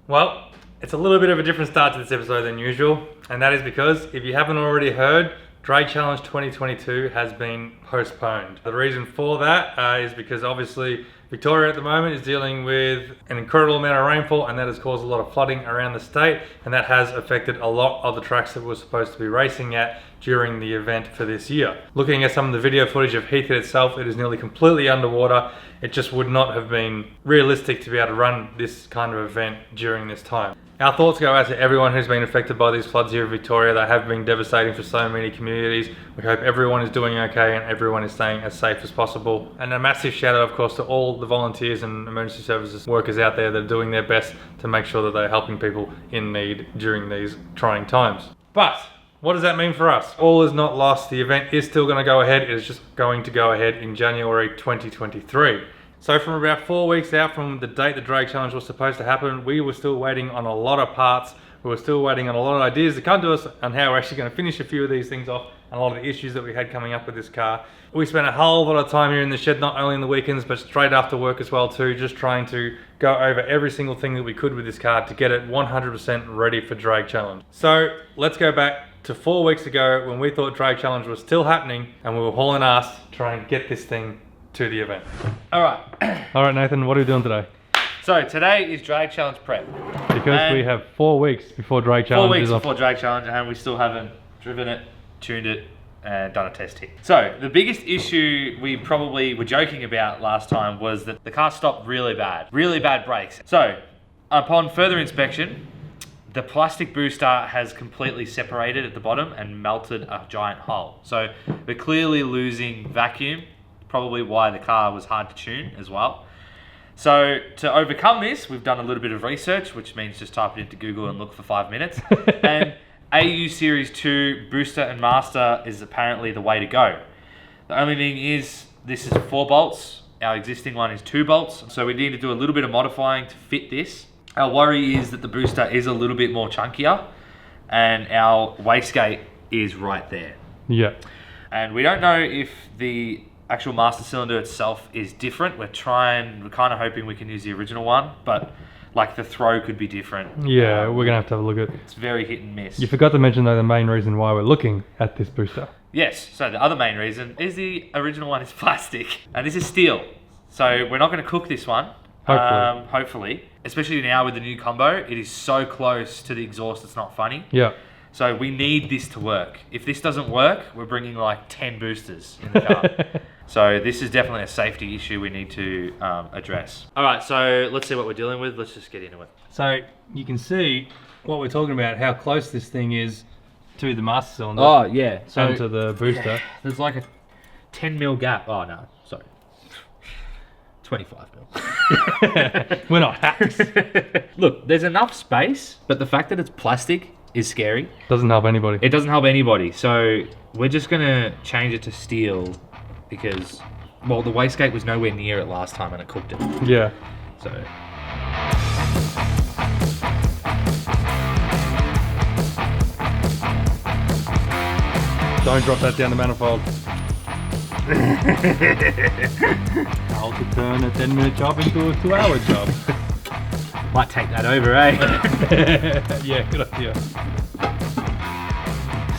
Well, it's a little bit of a different start to this episode than usual, and that is because, if you haven't already heard, Drag Challenge 2022 has been postponed. The reason for that is because obviously Victoria at the moment is dealing with an incredible amount of rainfall, and that has caused a lot of flooding around the state, and that has affected a lot of the tracks that we're supposed to be racing at during the event for this year. Looking at some of the video footage of Heathcote itself, it is nearly completely underwater. It just would not have been realistic to be able to run this kind of event during this time. Our thoughts go out to everyone who's been affected by these floods here in Victoria. They have been devastating for so many communities. We hope everyone is doing okay and everyone is staying as safe as possible. And a massive shout out, of course, to all the volunteers and emergency services workers out there that are doing their best to make sure that they're helping people in need during these trying times. But what does that mean for us? All is not lost. The event is still going to go ahead. It is just going to go ahead in January 2023. So from about 4 weeks out from the date the Drag Challenge was supposed to happen, we were still waiting on a lot of parts. We were still waiting on a lot of ideas to come to us on how we're actually going to finish a few of these things off and a lot of the issues that we had coming up with this car. We spent a whole lot of time here in the shed, not only in the weekends, but straight after work as well too, just trying to go over every single thing that we could with this car to get it 100% ready for Drag Challenge. So let's go back to 4 weeks ago when we thought Drag Challenge was still happening and we were hauling ass trying to get this thing to the event. All right, Nathan, what are we doing today? so today is Drag Challenge prep. Because we have 4 weeks before Drag Challenge 4 weeks before Drag Challenge, and we still haven't driven it, tuned it, and done a test hit. So the biggest issue we probably were joking about last time was that the car stopped really bad brakes. So upon further inspection, the plastic booster has completely separated at the bottom and melted a giant hole. So we're clearly losing vacuum, probably why the car was hard to tune as well. So to overcome this, we've done a little bit of research, which means just type it into Google and look for 5 minutes. And AU Series 2 booster and master is apparently the way to go. The only thing is, this is 4 bolts. Our existing one is 2 bolts. So we need to do a little bit of modifying to fit this. Our worry is that the booster is a little bit more chunkier and our wastegate is right there. Yeah. And we don't know if the actual master cylinder itself is different. We're kind of hoping we can use the original one, but like the throw could be different. Yeah, we're gonna have to have a look at it. It's very hit and miss. You forgot to mention though the main reason why we're looking at this booster. Yes, so the other main reason is the original one is plastic and this is steel. So we're not going to cook this one. Hopefully. Especially now with the new combo, it is so close to the exhaust it's not funny. Yeah. So we need this to work. If this doesn't work, we're bringing like 10 boosters in the car. So this is definitely a safety issue we need to address. All right, so let's see what we're dealing with. Let's just get into it. So you can see what we're talking about, how close this thing is to the master cylinder. Oh, yeah. So and to the booster. Yeah, there's like a 10 mil gap. Oh, no, sorry. 25 mil. We're not hacks. Look, there's enough space, but the fact that it's plastic is scary. Doesn't help anybody. It doesn't help anybody. So we're just going to change it to steel because, well, the wastegate was nowhere near it last time and it cooked it. Yeah. So don't drop that down the manifold. How to turn a 10-minute job into a 2-hour job. might take that over, eh? Yeah, good idea.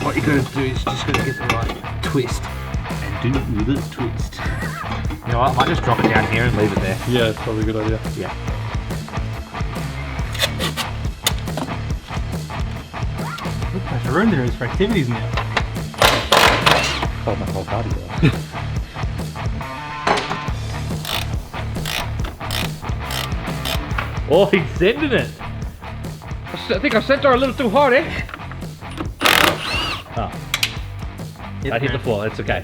What you gotta do is just gotta get the right twist and do the twist. You know what, I might just drop it down here and leave it there. Yeah, it's probably a good idea. Yeah. Look, there's a room there is for activities now. Hold my whole car together. Oh, he's sending it. I think I sent her a little too hard, eh? Oh. That hit the floor, it's okay.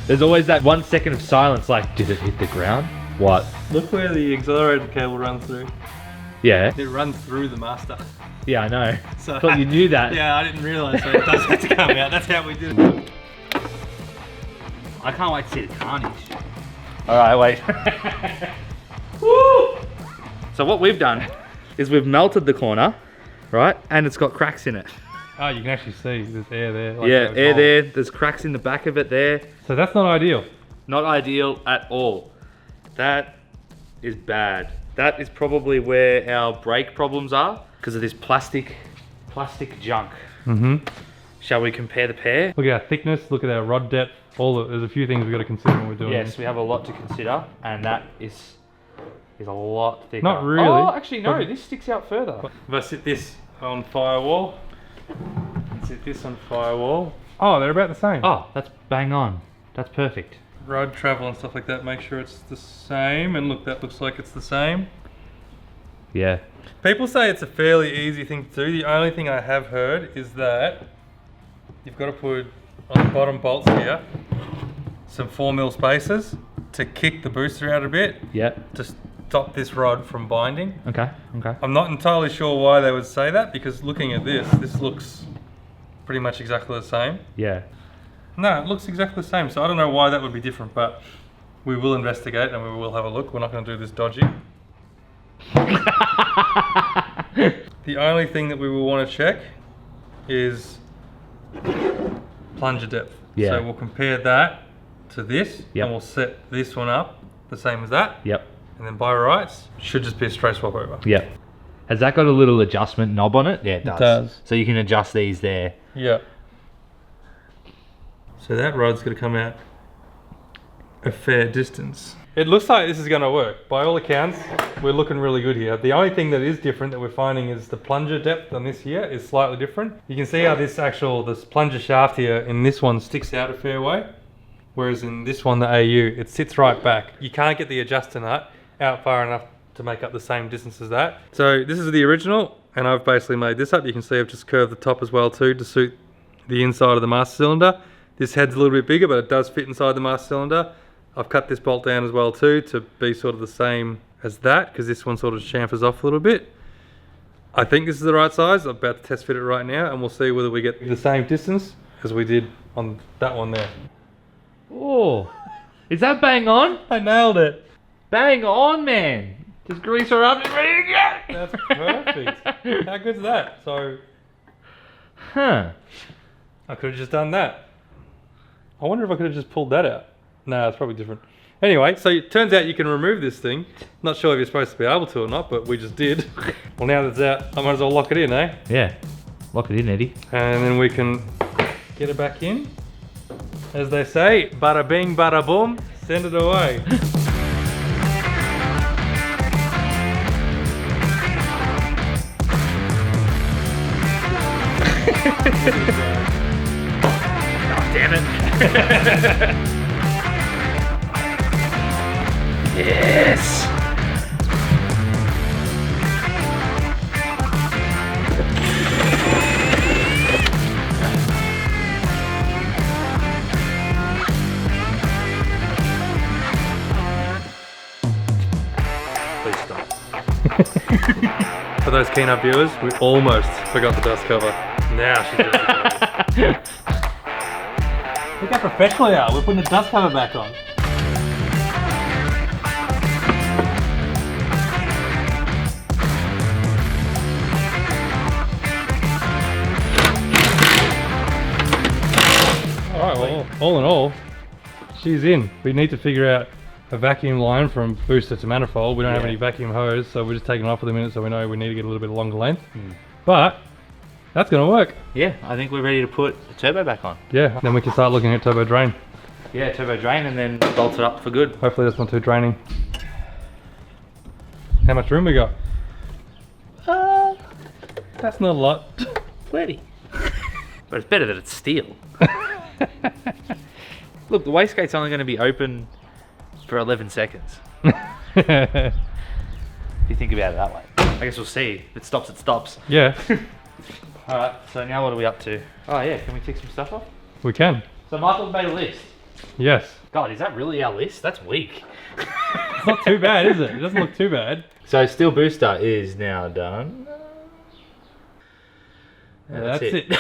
There's always that 1 second of silence like, did it hit the ground? What? Look where the accelerator cable runs through. Yeah. It runs through the master. Yeah, I know. So thought you knew that. Yeah, I didn't realise, so it does have to come out. That's how we did it. I can't wait to see the carnage. Alright, wait. Woo! So what we've done is we've melted the corner, right? And it's got cracks in it. Oh, you can actually see there's air there. Like yeah, air there. There's cracks in the back of it there. So that's not ideal. Not ideal at all. That is bad. That is probably where our brake problems are because of this plastic junk. Mm-hmm. Shall we compare the pair? Look at our thickness, look at our rod depth. There's a few things we've got to consider when we're doing Yes, this. we have a lot to consider, and that is a lot thicker. Not really. Oh, actually no, this sticks out further. If I sit this on firewall, and sit this on firewall. Oh, they're about the same. Oh, that's bang on. That's perfect. Road travel and stuff like that, make sure it's the same. And look, that looks like it's the same. Yeah. People say it's a fairly easy thing to do. The only thing I have heard is that you've got to put on the bottom bolts here some 4mm spacers to kick the booster out a bit. Yeah. To stop this rod from binding. Okay. I'm not entirely sure why they would say that, because looking at this looks pretty much exactly the same. Yeah. No, it looks exactly the same, so I don't know why that would be different, but we will investigate and we will have a look. We're not going to do this dodgy. The only thing that we will want to check is plunger depth. Yeah. So we'll compare that to this, Yep. and we'll set this one up the same as that. Yep. And then by rights, should just be a straight swap over. Yep. Has that got a little adjustment knob on it? Yeah, it does. does. So you can adjust these there. Yeah. So that rod's going to come out a fair distance. It looks like this is going to work. By all accounts, we're looking really good here. The only thing that is different that we're finding is the plunger depth on this here is slightly different. You can see how this plunger shaft here in this one sticks out a fair way, whereas in this one, the AU, it sits right back. You can't get the adjuster nut out far enough to make up the same distance as that. So this is the original, and I've basically made this up. You can see I've just curved the top as well too to suit the inside of the master cylinder. This head's a little bit bigger, but it does fit inside the master cylinder. I've cut this bolt down as well too to be sort of the same as that, because this one sort of chamfers off a little bit. I think this is the right size. I'm about to test fit it right now, and we'll see whether we get the same distance as we did on that one there. Oh, is that bang on? I nailed it. Bang on, man. Just grease her up and ready to go. That's perfect. How good's that? So, Huh. I could have just done that. I wonder if I could have just pulled that out. No, it's probably different. Anyway, so it turns out you can remove this thing. Not sure if you're supposed to be able to or not, but we just did. Well, now that it's out, I might as well lock it in, eh? Yeah. Lock it in, Eddie. And then we can get it back in. As they say, bada bing, bada boom, send it away. Oh, damn it. Yes. Please stop. For those keen-up viewers, we almost forgot the dust cover. Now she's doing it. Look how professional we are. We're putting the dust cover back on. Alright, well, all in all, she's in. We need to figure out a vacuum line from booster to manifold. We don't have any vacuum hose, so we're just taking it off for the minute, so we know we need to get a little bit longer length. But that's going to work. Yeah, I think we're ready to put the turbo back on. Yeah, then we can start looking at turbo drain. Yeah, turbo drain and then bolt it up for good. Hopefully that's not too draining. How much room we got? That's not a lot. Plenty. But it's better that it's steel. Look, the wastegate's only going to be open for 11 seconds. If you think about it that way. I guess we'll see. If it stops, it stops. Yeah, Alright, so now what are we up to? Oh yeah, can we tick some stuff off? we can. So Michael's made a list. Yes. God, is that really our list? That's weak. It's not too bad, is it? It doesn't look too bad. So steel booster is now done. Yeah, that's it.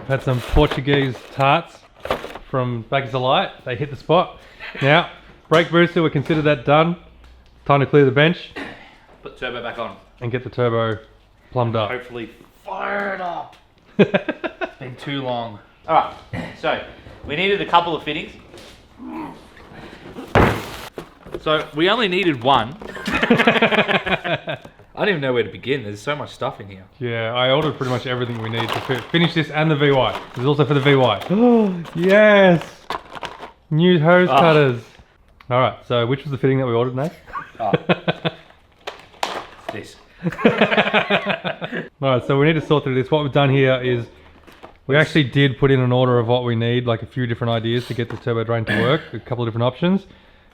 Had some Portuguese tarts from Backers of Light. They hit the spot. Now, brake booster, we consider that done. Time to clear the bench Put the turbo back on. and get the turbo plumbed up. Hopefully fire it up. It's been too long. Alright, so we needed a couple of fittings. So we only needed one. I don't even know where to begin. There's so much stuff in here. Yeah, I ordered pretty much everything we need to finish this and the VY. There's also for the VY. Oh, yes! New hose cutters. Alright, so which was the fitting that we ordered, Nate? Oh. This. Alright, so we need to sort through this. What we've done here is we actually did put in an order of what we need, like a few different ideas to get the turbo drain to work, a couple of different options.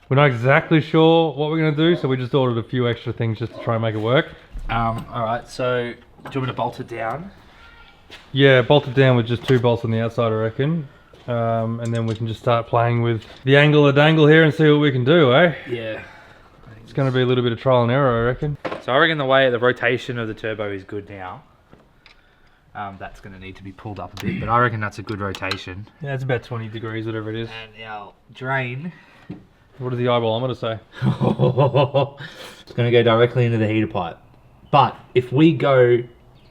We're not exactly sure what we're going to do, so we just ordered a few extra things just to try and make it work. Alright, so do you want me to bolt it down? Yeah, bolt it down with just 2 bolts on the outside, I reckon. And then we can just start playing with the angle of dangle here and see what we can do, eh? Yeah. It's going to be a little bit of trial and error, I reckon. So I reckon the rotation of the turbo is good now. That's going to need to be pulled up a bit, but I reckon that's a good rotation. Yeah, it's about 20 degrees, whatever it is. And our drain. What does the eyeballometer say? It's going to go directly into the heater pipe. But if we go...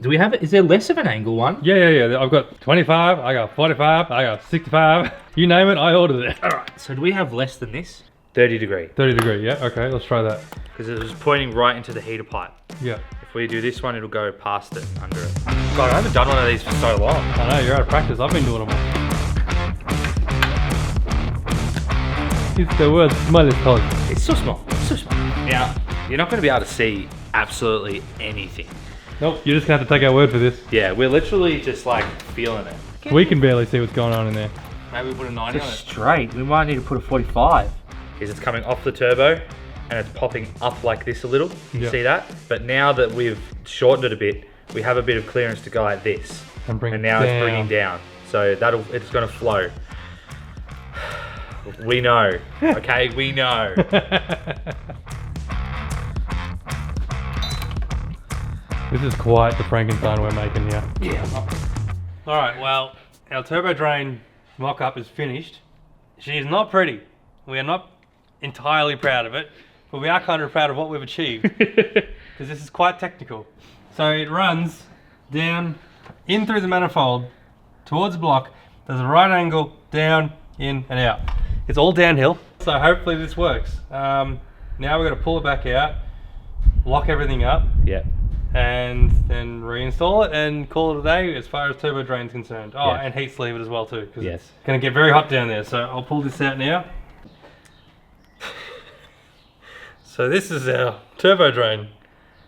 Do we have it? Is there less of an angle one? Yeah. I've got 25, I got 45, I got 65. You name it, I ordered it. Alright, so do we have less than this? 30 degree. 30 degree, yeah, okay, let's try that. Because it was pointing right into the heater pipe. Yeah. If we do this one, it'll go past it, under it. God, I haven't done one of these for so long. I know, you're out of practice, I've been doing them all. It's the world's smallest hole. It's so small, Now, you're not going to be able to see absolutely anything. Nope, you're just going to have to take our word for this. Yeah, we're literally just like feeling it. We can barely see what's going on in there. Maybe we put a 90 on it. Straight, we might need to put a 45. Is it's coming off the turbo and it's popping up like this a little. You see that? But now that we've shortened it a bit, we have a bit of clearance to go like this. And now it's bringing down. So it's going to flow. We know. Okay, we know. This is quite the Frankenstein we're making here. Yeah. Alright, well, our turbo drain mock-up is finished. She is not pretty. We are not entirely proud of it, but we are kind of proud of what we've achieved. Because this is quite technical. So it runs down, in through the manifold, towards the block. There's a right angle, down, in, and out. It's all downhill, so hopefully this works. Now we're going to pull it back out, lock everything up. Yeah. And then reinstall it and call it a day as far as turbo drain's concerned. Oh, and heat sleeve it as well too, because it's going to get very hot down there. So I'll pull this out now. So this is our turbo drain.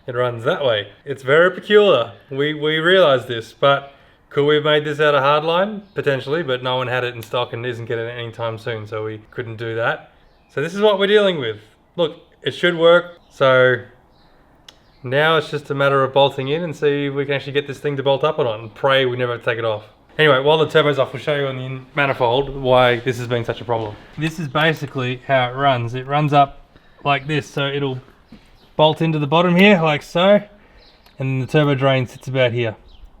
It runs that way. It's very peculiar. We realise this, but could we have made this out of hardline? Potentially, but no one had it in stock and isn't getting it anytime soon, so we couldn't do that. So this is what we're dealing with. Look, it should work. So now it's just a matter of bolting in and see if we can actually get this thing to bolt up or not, and pray we never have to take it off. Anyway, while the turbo's off, we'll show you on the manifold why this has been such a problem. This is basically how it runs. It runs up like this, so it'll bolt into the bottom here, like so, and the turbo drain sits about here.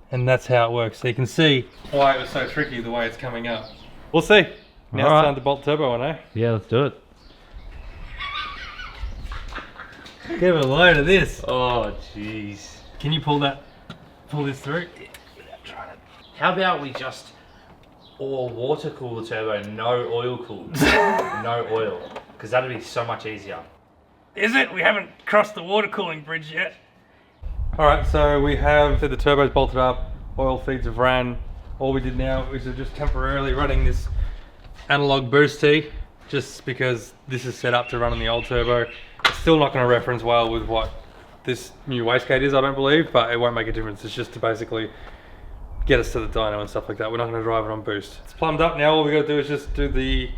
And that's how it works. So you can see why it was so tricky the way it's coming up. We'll see. Now it's time to bolt the turbo on, eh? Yeah, let's do it. Give it a load of this. Oh, jeez. Can you pull this through? Without trying to. How about we just all water cool the turbo, no oil cooled? No oil. Because that'd be so much easier. Is it? We haven't crossed the water cooling bridge yet. Alright, so we have the turbos bolted up, oil feeds have ran. All we did now is just temporarily running this analog boost tee, just because this is set up to run on the old turbo. It's still not going to reference well with what this new wastegate is, I don't believe, but it won't make a difference. It's just to basically get us to the dyno and stuff like that. We're not going to drive it on boost. It's plumbed up now. All we got to do is just do the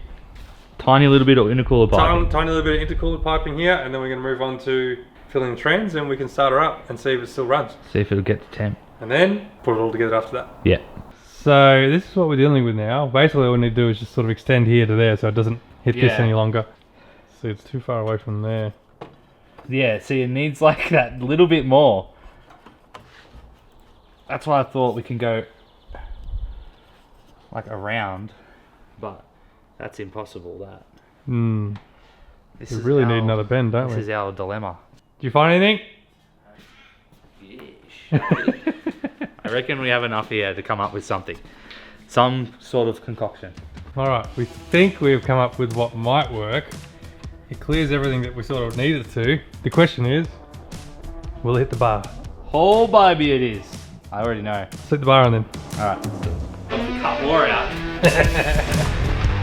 tiny little bit of intercooler piping. Tiny little bit of intercooler piping here, and then we're going to move on to filling the trans, and we can start her up and see if it still runs. See if it'll get to temp. And then put it all together after that. Yeah. So this is what we're dealing with now. Basically all we need to do is just sort of extend here to there so it doesn't hit this any longer. See, it's too far away from there. Yeah, see, it needs like that little bit more. That's why I thought we can go like around, but that's impossible, that. We really need another bend, don't we? This is our dilemma. Did you find anything? I reckon we have enough here to come up with something. Some sort of concoction. Alright, we think we've come up with what might work. It clears everything that we sort of need it to. The question is, will it hit the bar? Oh baby it is. I already know. Slip the bar on then. Alright. Got the cut more out.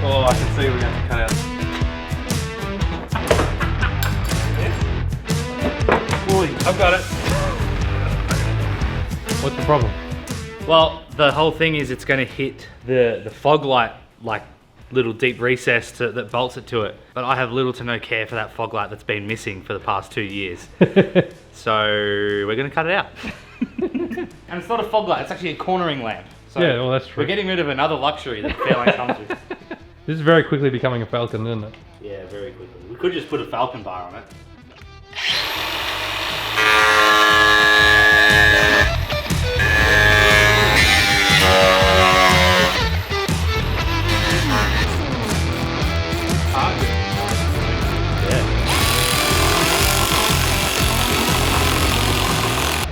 Oh, I can see we're going to have to cut out. Boy, I've got it. What's the problem? Well, the whole thing is it's going to hit the fog light, like little deep recess that bolts it to it. But I have little to no care for that fog light that's been missing for the past 2 years. So we're going to cut it out. And it's not a fog light, it's actually a cornering lamp. So yeah, well that's true. we're getting rid of another luxury that Fairlane comes with. This is very quickly becoming a Falcon, isn't it? Yeah, very quickly. We could just put a Falcon bar on it.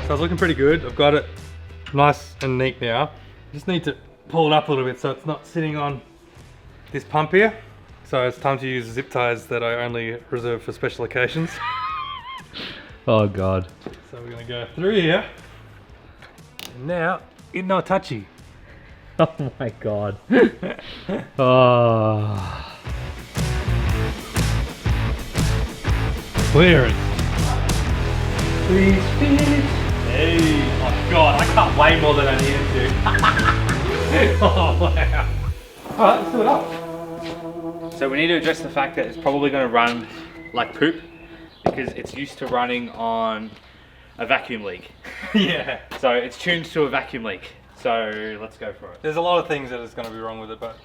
So it's looking pretty good. I've got it nice and neat now. Just need to pull it up a little bit so it's not sitting on this pump here. So it's time to use zip ties that I only reserve for special occasions. Oh God. So we're gonna go through here. And now, it's not touchy. Oh my God. Oh. Clear it. Please finish. Hey. Oh God, I cut way more than I needed to. Oh wow. Alright, let's do it up. So we need to address the fact that it's probably going to run like poop because it's used to running on a vacuum leak. Yeah. So it's tuned to a vacuum leak. So let's go for it. There's a lot of things that is going to be wrong with it, but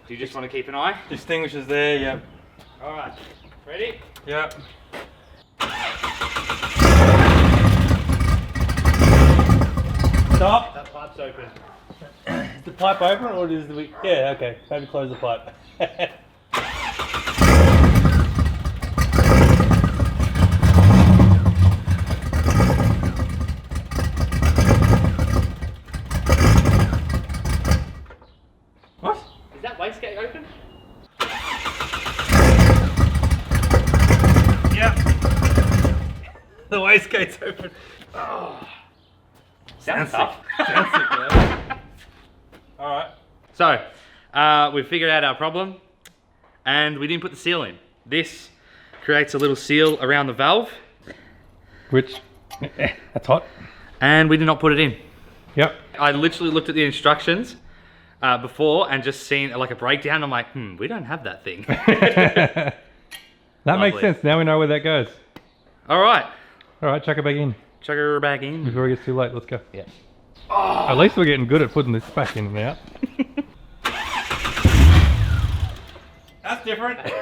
Do you just want to keep an eye? extinguishers there, yep. Alright, ready? Yep. Stop. That pipe's open. Is the pipe open or is the... Yeah, okay. Maybe close the pipe. What? Is that wastegate open? Yep. The wastegate's open. Oh. Sounds tough. Sounds sick, man. Alright. So, we've figured out our problem and we didn't put the seal in. This creates a little seal around the valve. Which, that's hot. And we did not put it in. Yep. I literally looked at the instructions before and just seen like a breakdown. I'm like, we don't have that thing. That makes Lovely. sense. Now we know where that goes. All right, Alright, chuck it back in. chuck her back in. Before it gets too late, let's go. Yeah. At least we're getting good at putting this back in and out. That's different. It's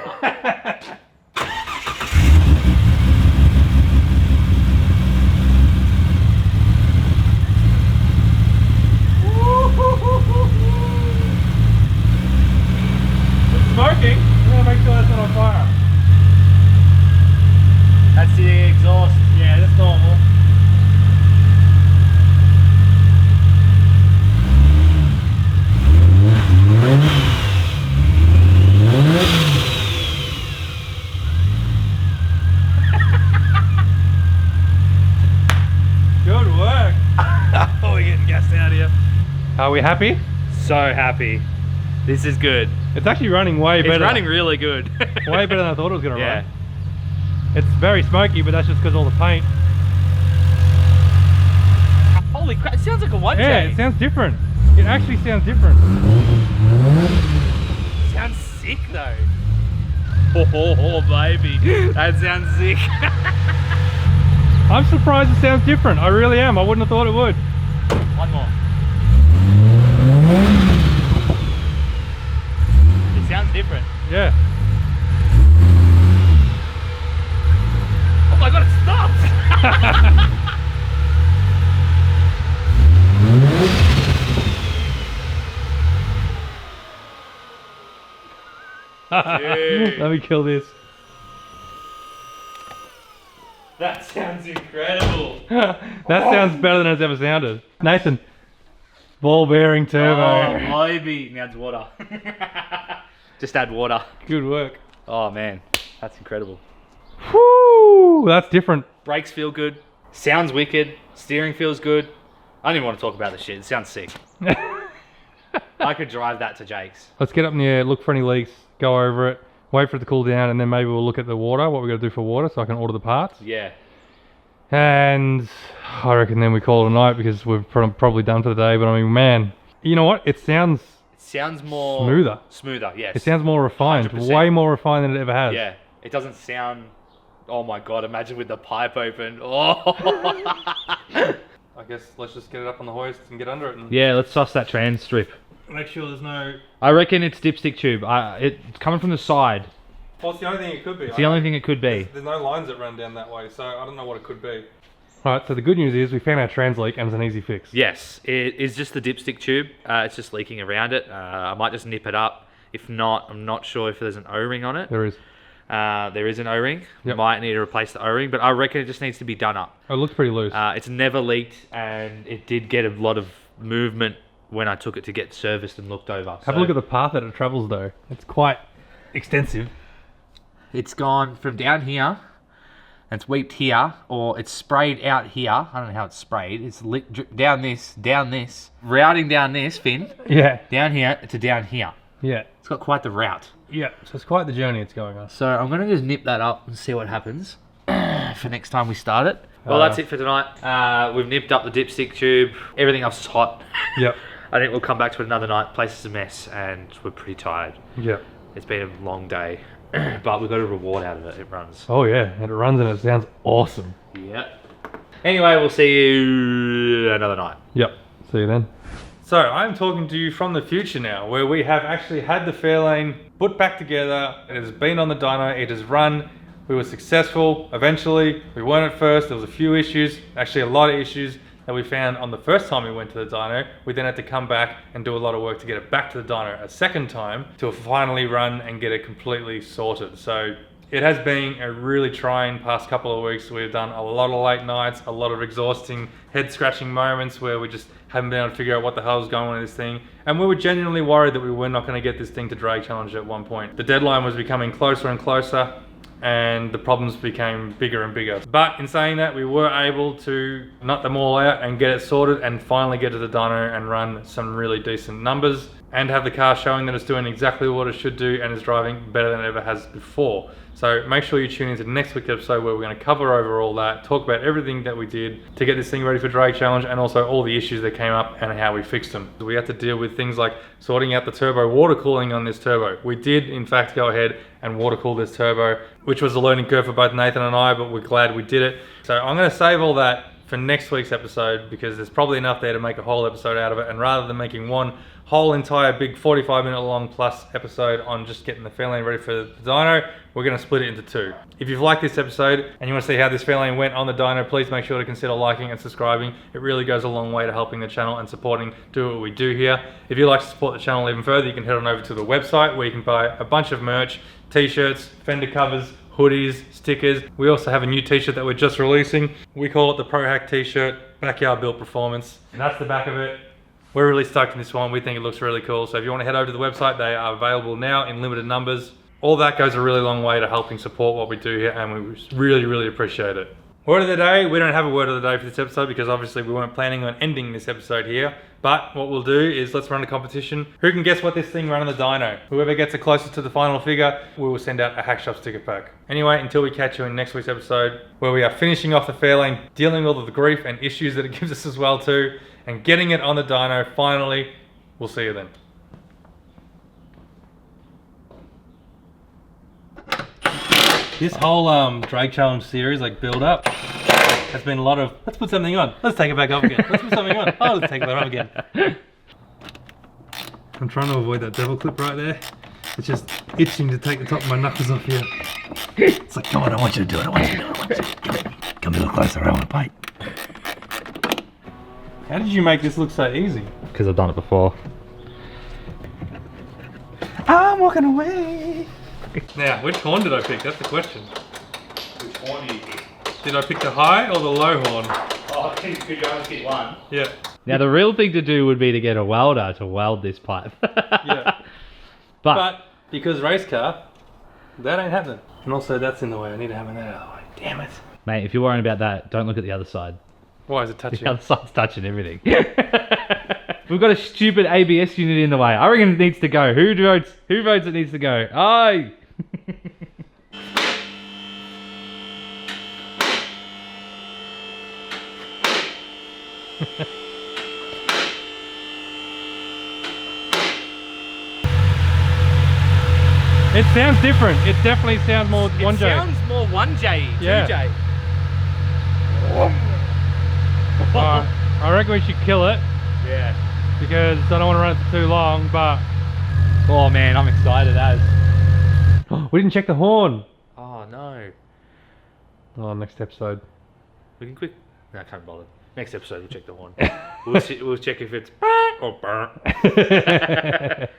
smoking. We're gonna make sure that's not on fire. That's the exhaust. Yeah, that's normal. Good work. Oh, we're getting gassed out here. Are we happy? So happy. This is good. It's actually running way better. It's running really good. Way better than I thought it was going to Yeah. run. It's very smoky, but that's just because all the paint. Holy crap! It sounds like a 1J. Yeah, it sounds different. It actually sounds different. Sounds sick though. Oh baby, that sounds sick. I'm surprised it sounds different. I really am. I wouldn't have thought it would. One more. It sounds different. Yeah. Oh my god, it stopped! Dude. Let me kill this. That sounds incredible. That sounds better than it's ever sounded. Nathan, ball bearing turbo. Oh, baby. Now it's water. Just add water. Good work. Oh man, That's incredible. Whoo! That's different. Brakes feel good. Sounds wicked. Steering feels good. I don't even want to talk about the shit. It sounds sick. I could drive that to Jake's. Let's get up in the air, look for any leaks, go over it, wait for it to cool down, and then maybe we'll look at the water, what we got to do for water, so I can order the parts. Yeah. And I reckon then we call it a night because we're probably done for the day. But I mean, man, you know what? It sounds more smoother. Smoother, yes. It sounds more refined, 100%. way more refined than it ever has. Yeah. It doesn't sound. Oh my god! Imagine with the pipe open. Oh. I guess let's just get it up on the hoist and get under it. And Yeah, let's suss that trans strip. make sure there's no. I reckon it's dipstick tube. It's coming from the side. Well, it's the only thing it could be. It's the only thing it could be. There's no lines that run down that way, so I don't know what it could be. Alright, so the good news is we found our trans leak and it's an easy fix. Yes, it is just the dipstick tube. It's just leaking around it. I might just nip it up. If not, I'm not sure if there's an O-ring on it. There is. There is an O-ring. Yep. Might need to replace the O-ring, but I reckon it just needs to be done up. Oh, it looks pretty loose. It's never leaked, and it did get a lot of movement when I took it to get serviced and looked over. Have a look at the path that it travels though. It's quite extensive. It's gone from down here, and it's weeped here, or it's sprayed out here. I don't know how it's sprayed. It's down this, routing down this, Finn. Yeah. Down here to down here. Yeah. It's got quite the route. Yeah. So it's quite the journey it's going on. So I'm going to just nip that up and see what happens for next time we start it. Well, that's it for tonight. We've nipped up the dipstick tube. Everything else is hot. Yep. I think we'll come back to it another night. Place is a mess, and we're pretty tired. Yep. It's been a long day, but we've got a reward out of it. It runs. Oh yeah, and it runs and it sounds awesome. Yeah. Anyway, we'll see you another night. Yep. See you then. So I'm talking to you from the future now, where we have actually had the Fairlane put back together. It has been on the dyno. It has run. We were successful. Eventually, we weren't at first. There was a few issues, actually a lot of issues that we found on the first time we went to the dyno. We then had to come back and do a lot of work to get it back to the dyno a second time to finally run and get it completely sorted. So it has been a really trying past couple of weeks. We've done a lot of late nights, a lot of exhausting, head scratching moments where we just haven't been able to figure out what the hell is going on with this thing. And we were genuinely worried that we were not going to get this thing to Drag Challenge at one point. The deadline was becoming closer and closer, and the problems became bigger and bigger. But in saying that, we were able to nut them all out and get it sorted and finally get to the dyno and run some really decent numbers and have the car showing that it's doing exactly what it should do and is driving better than it ever has before. So make sure you tune into next week's episode where we're going to cover over all that, talk about everything that we did to get this thing ready for Drag Challenge, and also all the issues that came up and how we fixed them. We had to deal with things like sorting out the turbo water cooling on this turbo. We did in fact go ahead and water cool this turbo, which was a learning curve for both Nathan and I, but we're glad we did it. So I'm going to save all that for next week's episode because there's probably enough there to make a whole episode out of it, and rather than making one whole entire big 45-minute long plus episode on just getting the Fairlane ready for the dyno, we're going to split it into two. If you've liked this episode and you want to see how this Fairlane went on the dyno, please make sure to consider liking and subscribing. It really goes a long way to helping the channel and supporting do what we do here. If you'd like to support the channel even further, you can head on over to the website where you can buy a bunch of merch, t-shirts, fender covers, hoodies, stickers. We also have a new t-shirt that we're just releasing. We call it the Pro Hack t-shirt, Backyard Built Performance. And that's the back of it. We're really stoked in this one. We think it looks really cool. So if you want to head over to the website, they are available now in limited numbers. All that goes a really long way to helping support what we do here, and we really, really appreciate it. Word of the day, we don't have a word of the day for this episode because obviously we weren't planning on ending this episode here. But what we'll do is let's run a competition. Who can guess what this thing ran on the dyno? Whoever gets it closest to the final figure, we will send out a Hackshop sticker pack. Anyway, until we catch you in next week's episode, where we are finishing off the Fairlane, dealing with all of the grief and issues that it gives us as well too, and getting it on the dyno finally. We'll see you then. This whole Drag Challenge series, like build up, has been a lot of, let's put something on, let's take it back off again, let's put something on, oh, let's take it off again. I'm trying to avoid that devil clip right there. It's just itching to take the top of my knuckles off here. It's like, come on, I want you to do it, I want you to do it, I want you to do it. Come a little closer, I want to bite. How did you make this look so easy? Because I've done it before. I'm walking away. Now, which horn did I pick? That's the question. Which horn do you pick? Did I pick the high or the low horn? Oh, could you only pick one? Yeah. Now the real thing to do would be to get a welder to weld this pipe. Yeah. But because race car, that ain't happening. And also that's in the way. I need to hammer that out of the way. Damn it. Mate, if you're worrying about that, don't look at the other side. Why is it touching? The other side's touching everything. We've got a stupid ABS unit in the way. I reckon it needs to go. Who votes it needs to go? Aye! It sounds different. It definitely sounds more 1J. It sounds more 1J, 2J. I reckon we should kill it. Yeah. Because I don't want to run it for too long, but... Oh man, I'm excited as. We didn't check the horn. Oh no. Oh, next episode. We can quick. No, I can't bother. Next episode, we'll check the horn. We'll check if it's or burnt.